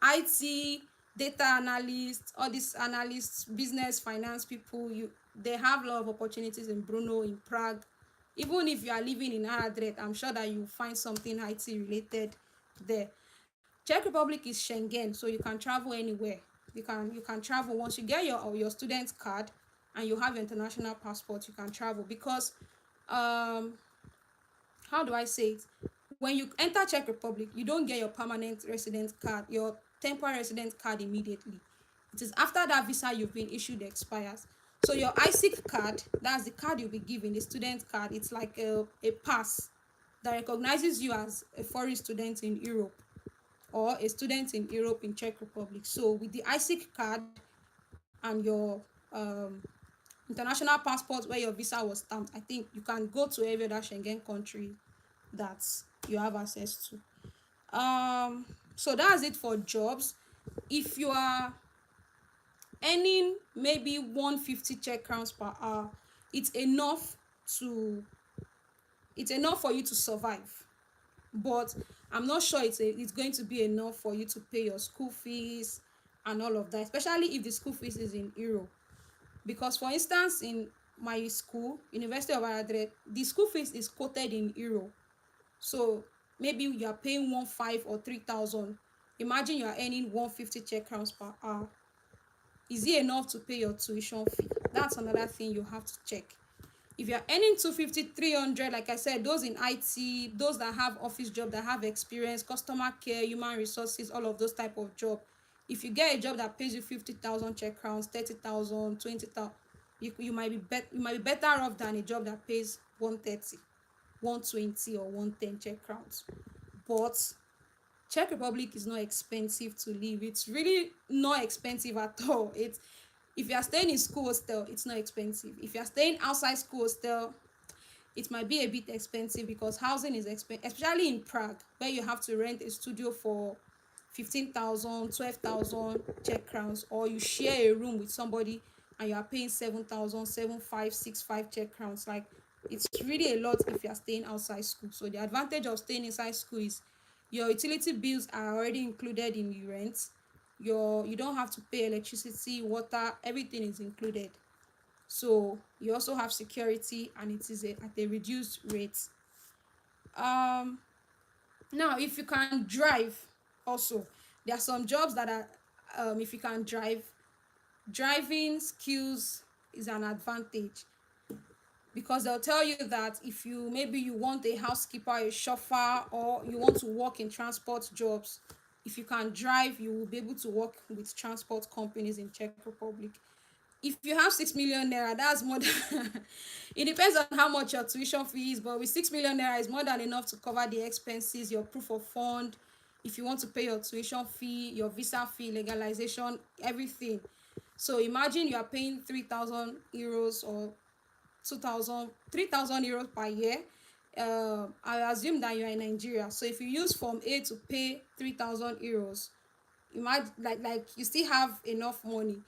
IT, data analysts, all these analysts, business, finance people. They have a lot of opportunities in Brno, in Prague. Even if you are living in Adret, I'm sure that you find something IT related there. Czech Republic is Schengen, so you can travel anywhere. You can travel once you get your student card and you have your international passport. You can travel because um how do I say it? When you enter Czech Republic, you don't get your permanent resident card, your temporary resident card immediately. It is after that visa you've been issued expires. So your ISIC card, that's the card you'll be given, the student card. It's like a pass that recognizes you as a foreign student in Europe, or a student in Europe, in Czech Republic. So with the ISIC card and your international passport where your visa was stamped, I think you can go to every other Schengen country that you have access to. So that's it for jobs. If you are earning maybe 150 Czech crowns per hour, it's enough to it's enough for you to survive. But I'm not sure it's going to be enough for you to pay your school fees and all of that, especially if the school fees is in euro. Because for instance, in my school, University of Ireland, the school fees is quoted in euro. So maybe you are paying 1,500 or 3,000. Imagine you are earning 150 Czech crowns per hour. Is it enough to pay your tuition fee? That's another thing you have to check. If you're earning 250, 300, like I said, those in IT, those that have office job, that have experience, customer care, human resources, all of those type of job. If you get a job that pays you 50,000 Czech crowns, 30,000, 20,000, you might be better off than a job that pays 130, 120, or 110 Czech crowns. But Czech Republic is not expensive to live. It's really not expensive at all. If you are staying in school hostel, it's not expensive. If you are staying outside school hostel, it might be a bit expensive because housing is expensive, especially in Prague, where you have to rent a studio for 15,000, 12,000 Czech crowns, or you share a room with somebody and you are paying 7,000, 7,565 Czech crowns. Like, it's really a lot if you are staying outside school. So the advantage of staying inside school is your utility bills are already included in the rent. You don't have to pay electricity, water, everything is included. So you also have security, and it is at a reduced rate. um Now, if you can drive also, there are some jobs that are if you can drive, driving skills is an advantage, because they'll tell you that if you maybe you want a housekeeper, a chauffeur, or you want to work in transport jobs, if you can drive, you will be able to work with transport companies in Czech Republic. If you have 6 million naira, that's more than it depends on how much your tuition fee is, but with 6 million naira is more than enough to cover the expenses, your proof of fund, if you want to pay your tuition fee, your visa fee, legalization, everything. So imagine you are paying 3,000 euros or 2,000, 3,000 euros per year. I assume that you are in Nigeria, so if you use Form A to pay 3,000 euros, imagine, like you still have enough money.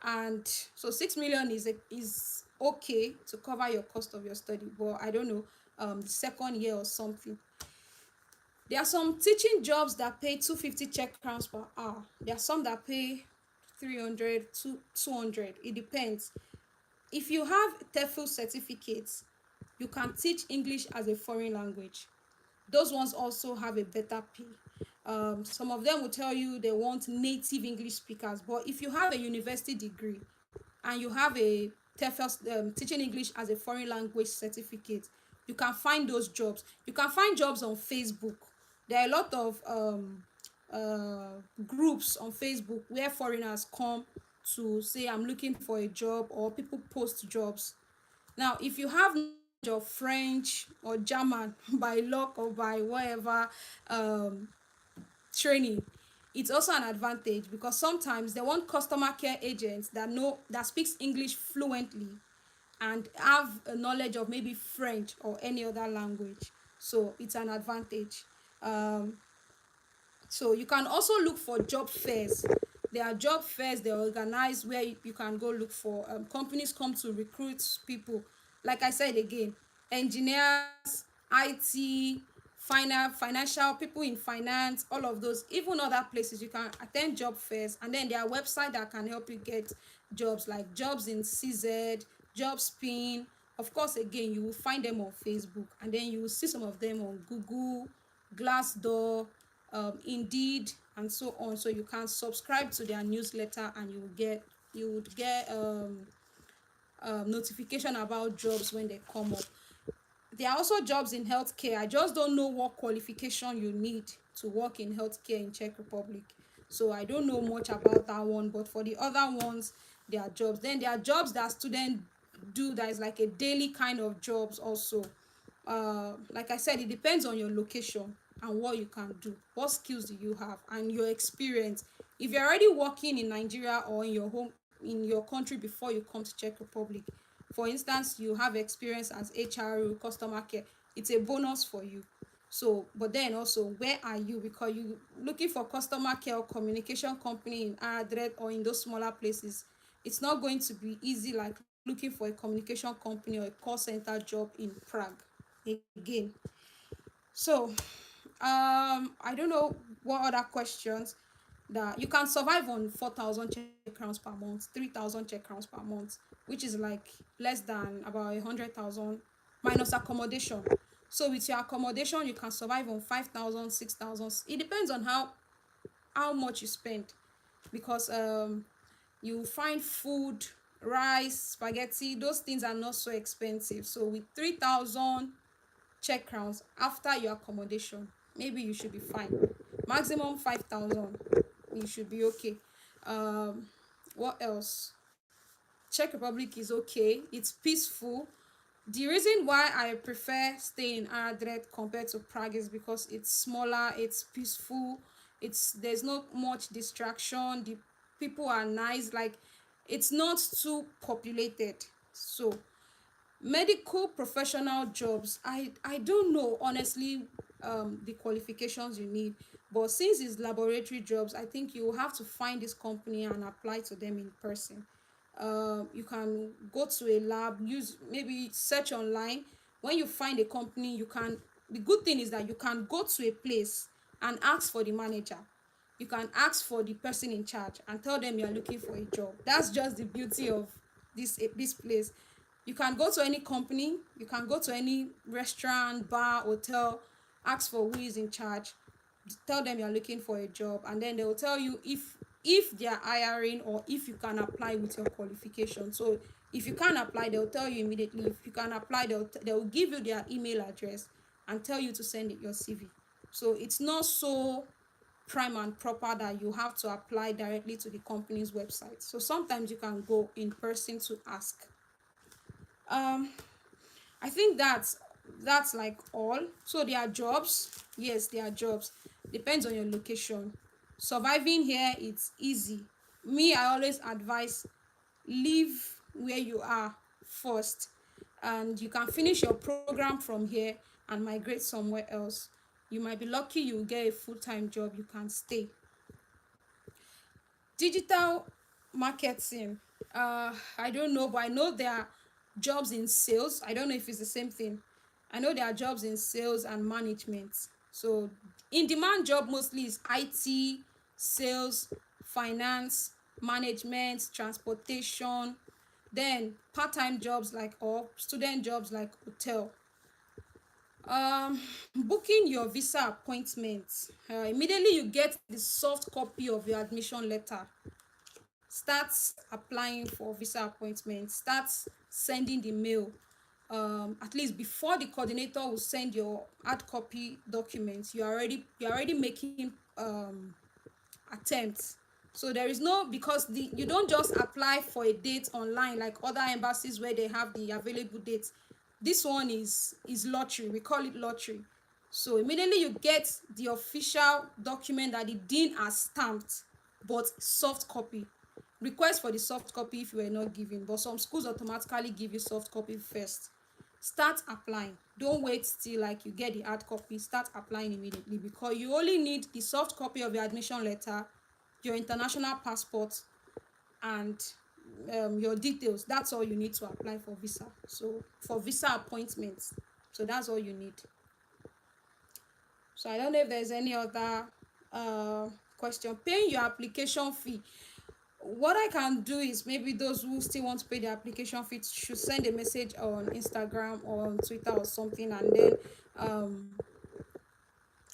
And so 6 million is okay to cover your cost of your study, but I don't know, the second year or something. There are some teaching jobs that pay 250 Czech crowns per hour. There are some that pay 300 to 200. It depends. If you have TEFL certificates, you can teach English as a foreign language. Those ones also have a better pay. Some of them will tell you they want native English speakers, but if you have a university degree and you have a TEFL teaching English as a foreign language certificate, you can find those jobs. You can find jobs on Facebook. There are a lot of groups on Facebook where foreigners come to say I'm looking for a job, or people post jobs. Now, if you have knowledge of French or German by luck or by whatever um, training, it's also an advantage, because sometimes they want customer care agents that speaks English fluently and have a knowledge of maybe French or any other language. So it's an advantage. Um, so you can also look for job fairs. There are job fairs they organize where you can go look for, companies come to recruit people. Like I said again, engineers, IT, financial people in finance, all of those, even other places you can attend job fairs, and then there are websites that can help you get jobs, like Jobs.cz, Jobspin. Of course, again, you will find them on Facebook, and then you will see some of them on Google, Glassdoor, Indeed, and so on. So you can subscribe to their newsletter, and you would get notification about jobs when they come up. There are also jobs in healthcare. I just don't know what qualification you need to work in healthcare in Czech Republic. So I don't know much about that one, but for the other ones, there are jobs. Then there are jobs that students do that is like a daily kind of jobs also. Like I said, it depends on your location and what you can do, what skills do you have, and your experience. If you're already working in Nigeria or in your country before you come to Czech Republic, for instance, you have experience as HRO, customer care, it's a bonus for you. So, but then also, where are you? Because you looking for customer care or communication company in Adred or in those smaller places, it's not going to be easy like looking for a communication company or a call center job in Prague again. So, I don't know what other questions. That you can survive on 4,000 Czech crowns per month, 3,000 Czech crowns per month, which is like less than about 100,000 minus accommodation. So with your accommodation, you can survive on 5,000, 6,000. It depends on how much you spend, because you find food, rice, spaghetti, those things are not so expensive. So with 3,000 Czech crowns after your accommodation, maybe you should be fine. Maximum 5,000, you should be okay. um what else? Czech Republic is okay, it's peaceful. The reason why I prefer staying in Adred compared to Prague is because it's smaller, it's peaceful, there's not much distraction, the people are nice, like it's not too populated. So medical professional jobs, I don't know honestly the qualifications you need, but since it's laboratory jobs, I think you will have to find this company and apply to them in person. You can go to a lab, use maybe search online. When you find a company, you can, the good thing is that you can go to a place and ask for the manager, you can ask for the person in charge and tell them you're looking for a job. That's just the beauty of this place. You can go to any company, you can go to any restaurant, bar, hotel, ask for who is in charge, tell them you're looking for a job, and then they will tell you if they are hiring or if you can apply with your qualification. So if you can't apply, they'll tell you immediately. If you can apply, they'll give you their email address and tell you to send it your CV. So it's not so prime and proper that you have to apply directly to the company's website. So sometimes you can go in person to ask. um I think that's like all. So there are jobs. Yes, there are jobs. Depends on your location. Surviving here, it's easy. Me, I always advise, leave where you are first, and you can finish your program from here and migrate somewhere else. You might be lucky you get a full-time job, you can stay. Digital marketing, I don't know, but I know there are jobs in sales. I don't know if it's the same thing. I know there are jobs in sales and management. So In demand job mostly is IT, sales, finance, management, transportation. Then part-time jobs like, or student jobs like hotel. Booking your visa appointment. Immediately you get the soft copy of your admission letter, start applying for visa appointment, start sending the mail. At least before the coordinator will send your hard copy documents, you're already making attempts. So there is no, because you don't just apply for a date online like other embassies where they have the available dates. This one is lottery, we call it lottery. So immediately you get the official document that the dean has stamped, but soft copy. Request for the soft copy if you were not given, but some schools automatically give you soft copy first. Start applying. Don't wait till like you get the hard copy. Start applying immediately, because you only need the soft copy of your admission letter, your international passport, and your details. That's all you need to apply for visa. So for visa appointments, so that's all you need. So I don't know if there's any other uh, question. Paying your application fee. What I can do is, maybe those who still want to pay the application fee should send a message on Instagram or on Twitter or something, and then um,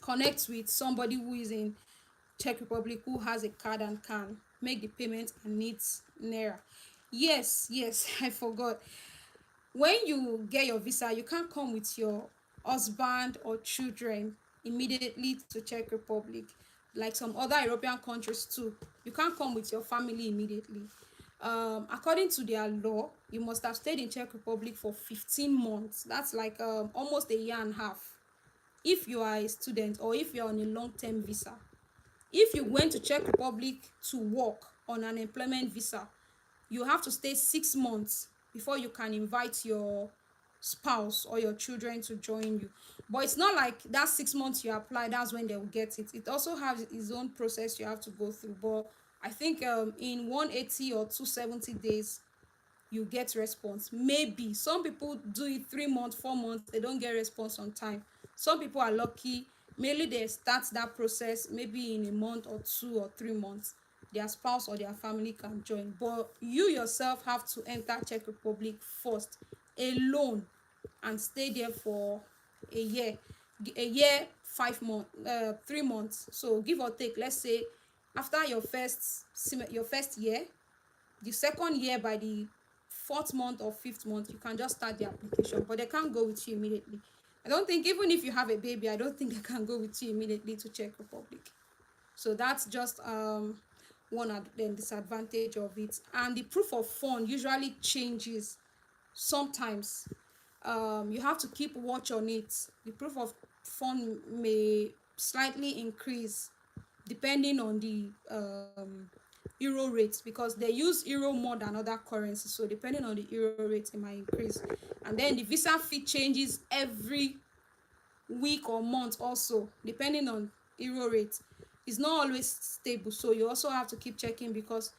connect with somebody who is in Czech Republic who has a card and can make the payment and needs Naira. Yes, I forgot. When you get your visa, you can't come with your husband or children immediately to Czech Republic, like some other European countries too. You can't come with your family immediately. According to their law, you must have stayed in Czech Republic for 15 months. That's like almost a year and a half, if you are a student or if you're on a long-term visa. If you went to Czech Republic to work on an employment visa, you have to stay 6 months before you can invite your spouse or your children to join you. But it's not like that 6 months you apply, that's when they will get it. It also has its own process you have to go through. But I think in 180 or 270 days, you get response. Maybe some people do it 3 months, 4 months, they don't get response on time. Some people are lucky, mainly they start that process maybe in a month or 2 or 3 months. Their spouse or their family can join, but you yourself have to enter Czech Republic first alone and stay there for a year. 5 months, 3 months. So give or take, let's say after your first year, the second year, by the fourth month or fifth month, you can just start the application, but they can't go with you immediately. I don't think, even if you have a baby, I don't think they can go with you immediately to Czech Republic. So that's just one disadvantage of it. And the proof of fund usually changes sometimes. You have to keep watch on it. The proof of fund may slightly increase depending on the euro rate, because they use euro more than other currencies. So depending on the euro rate, it might increase. And then the visa fee changes every week or month also, depending on euro rate. It's not always stable, so you also have to keep checking, because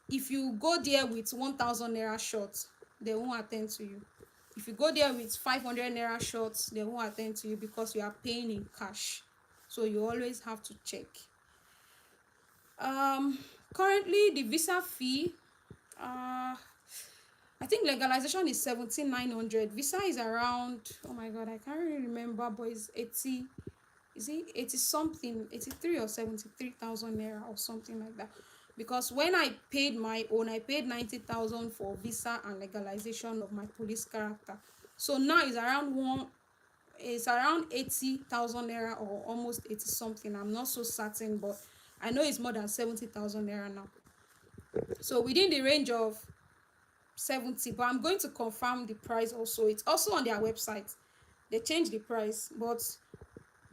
if you go there with 1,000 naira short, they won't attend to you. If you go there with 500 naira shorts, they won't attend to you because you are paying in cash. So you always have to check. Currently the visa fee, I think legalization is 17,900. Visa is around, oh my god, I can't really remember, but it's 80, is it 80 something, 83 or 73,000 naira or something like that. Because when I paid my own, I paid 90,000 for visa and legalization of my police character. So now it's around 80,000 naira, or almost 80 something. I'm not so certain, but I know it's more than 70,000 naira now. So within the range of 70, but I'm going to confirm the price also. It's also on their website. They changed the price, but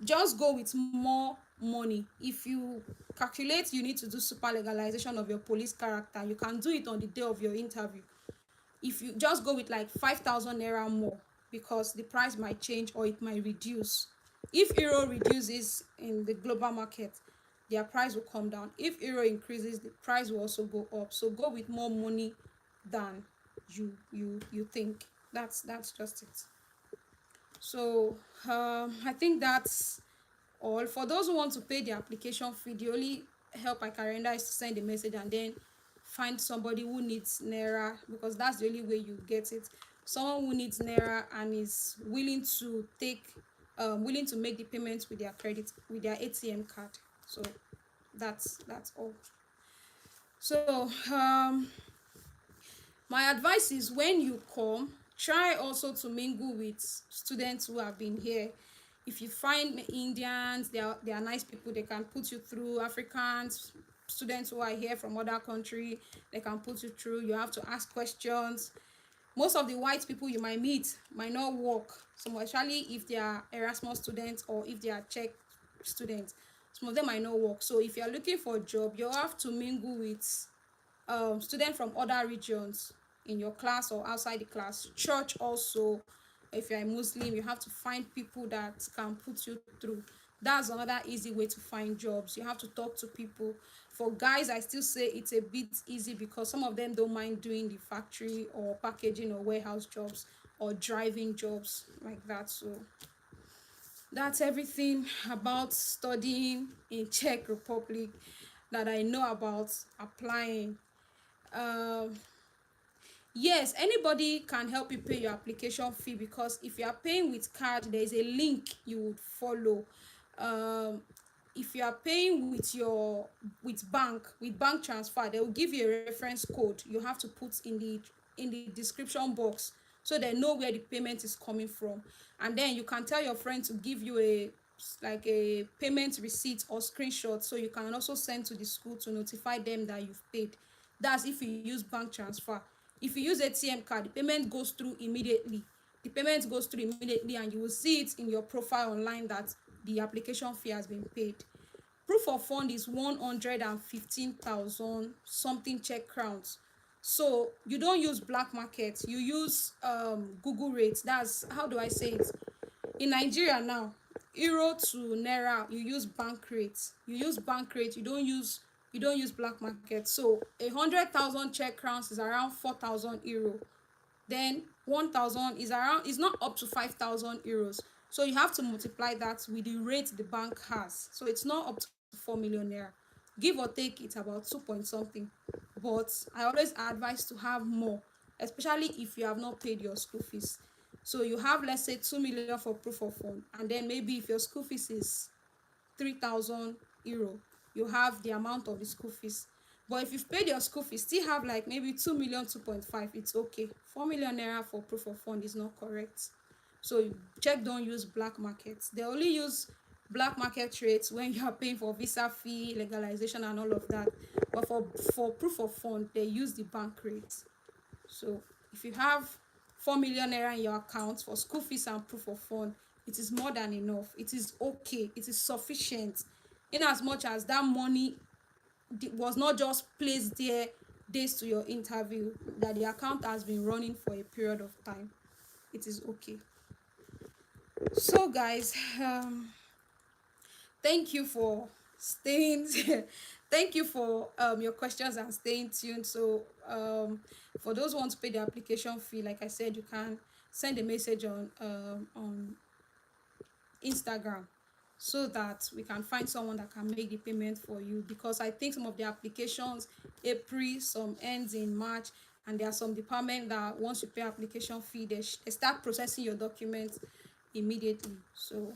just go with more money. If you calculate you need to do super legalization of your police character, you can do it on the day of your interview. If you just go with like 5,000 naira more, because the price might change or it might reduce. If euro reduces in the global market, their price will come down. If euro increases, the price will also go up. So go with more money than you think. That's just it. So I think that's Or for those who want to pay the application fee, the only help I can render is to send a message and then find somebody who needs naira, because that's the only way you get it. Someone who needs naira and is willing to make the payments with their credit, with their ATM card. So that's all. So my advice is, when you come, try also to mingle with students who have been here. If you find Indians, they are nice people, they can put you through. Africans, students who are here from other country, they can put you through. You have to ask questions. Most of the white people you might meet might not work, so especially if they are Erasmus students or if they are Czech students, some of them might not work. So if you are looking for a job, you have to mingle with students from other regions in your class or outside the class. Church also, if you're a Muslim, you have to find people that can put you through. That's another easy way to find jobs. You have to talk to people. For guys, I still say it's a bit easy because some of them don't mind doing the factory or packaging or warehouse jobs or driving jobs like that. So that's everything about studying in Czech Republic that I know about applying. um yes, anybody can help you pay your application fee, because if you are paying with card, there is a link you would follow. um if you are paying with your with bank transfer, they will give you a reference code you have to put in the description box, so they know where the payment is coming from. And then you can tell your friend to give you a payment receipt or screenshot, so you can also send to the school to notify them that you've paid. That's if you use bank transfer. If you use ATM card, the payment goes through immediately. And you will see it in your profile online that the application fee has been paid. Proof of fund is 115,000 something Czech crowns. So you don't use black market, you use Google rates. That's, how do I say it, in Nigeria now, euro to naira, you use bank rates. You don't use black market. So 100,000 Czech crowns is around 4,000 euro. Then 1,000 is not up to 5,000 euros. So you have to multiply that with the rate the bank has. So it's not up to 4 million naira. Give or take, it's about 2 point something. But I always advise to have more, especially if you have not paid your school fees. So you have, let's say, 2 million for proof of fund, and then maybe if your school fees is 3,000 euro, you have the amount of the school fees. But if you've paid your school fees, still have like maybe 2 million, 2.5, it's okay. 4 million naira for proof of fund is not correct. So check, don't use black markets. They only use black market rates when you are paying for visa fee, legalization, and all of that. But for proof of fund, they use the bank rates. So if you have 4 million naira in your account for school fees and proof of fund, it is more than enough. It is okay. It is sufficient. In as much as that money was not just placed there days to your interview, that the account has been running for a period of time, it is okay. So guys, thank you for staying thank you for your questions and staying tuned. So for those who want to pay the application fee, like I said, you can send a message on Instagram, so that we can find someone that can make the payment for you. Because I think some of the applications April, some ends in March, and there are some department that once you pay application fee, they start processing your documents immediately. So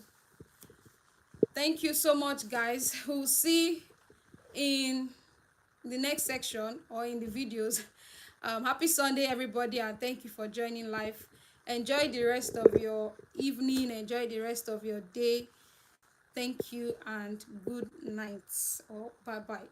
thank you so much, guys. We'll see in the next section or in the videos. Happy Sunday, everybody, and thank you for joining live. Enjoy the rest of your evening, enjoy the rest of your day. Thank you and good night, or bye bye.